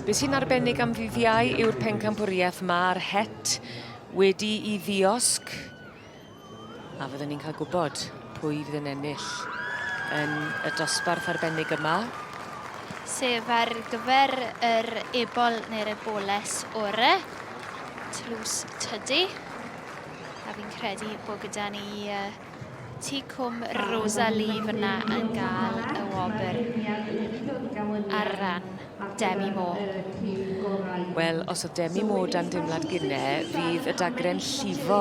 Be sy'n arbennig am ddyddiau yw'r pencampwriaeth mae'r het wedi I ddiosg. A fyddwn ni'n cael gwybod pwy fydd yn ennill yn y dosbarth arbennig yma. Sef ar gyfer yr ebol neu'r eboles ore, tlws tydi. A fi'n credu bod gyda ni Teip Cob Rosalie fyna yn gael y wobr ar ran Demi Mo. Wel, os o Demi Mo dan dimlad gynne, fydd y dagren llifo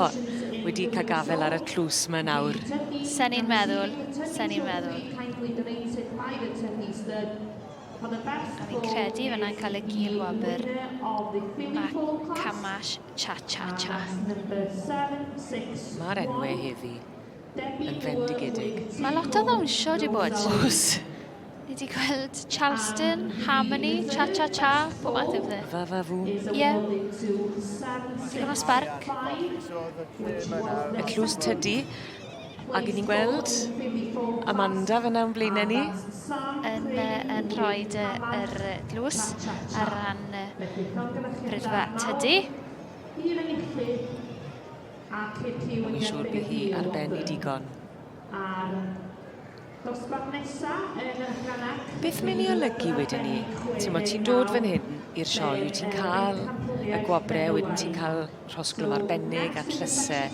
wedi cael gafel ar y tlws yma nawr. Sa'n ni'n meddwl, sa'n ni'n meddwl. A fi'n credu fyna'n cael y gil wobr. Mae Camash Cha-Cha-Cha. Mae'r enwau heddi yn fendigedig. Mae lot o ddawnsio wedi bod. Oes. Ni wedi gweld Charleston, Harmony, Cha-Cha-Cha, bob math o bethau. Fa fw. Ie. Digon o sparc. Y tlws tydi. Ac ni'n gweld Amanda fyna yn blaenau ni. Yn rhoi yr tlws ar ran brydfa tydi. Mae'n siŵr bydd hi ar ben I digon. Beth mae'n ei olygu wedyn ni? Ti'n dod fan hyn i'r sioe, wyt ti'n cael y gwobrau, wedyn ti'n cael rhosglwm arbennig a tlysau.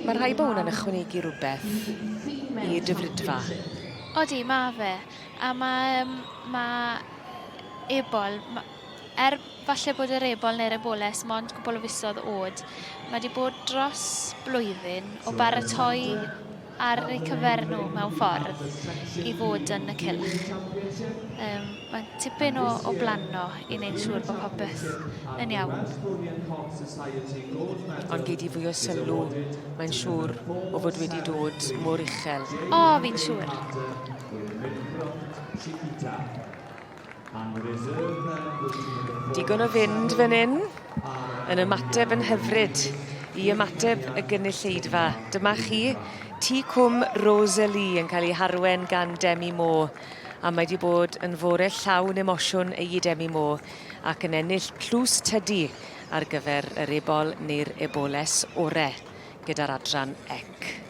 Mae rhai bod hwnna'n ychwanegu rhywbeth i'r dyfrydfa. Odi, mae fe. A mae ebol, falle bod yr ebol neu'r eboles mond gwbl o fisoedd o'd. Mae wedi bod dros blwyddyn o baratoi ar eu cyfer nhw mewn ffordd I fod yn y cylch. Mae'n tipyn o blanno I wneud siŵr bod popeth yn iawn. Ond gei di fwy o sylw, mae'n siŵr o fod wedi dod mor uchel. O, fi'n siŵr. Digon o fynd fan hyn, yn ymateb yn hyfryd I ymateb y gynulleidfa. Dyma chi, Teip Cob Rosalie yn cael ei harwen gan Demi Mo, a mae wedi bod yn fore llawn emosiwn ei Demi Mo ac yn ennill tlws tydi ar gyfer yr ebol neu'r eboles ore gyda'r adran ec.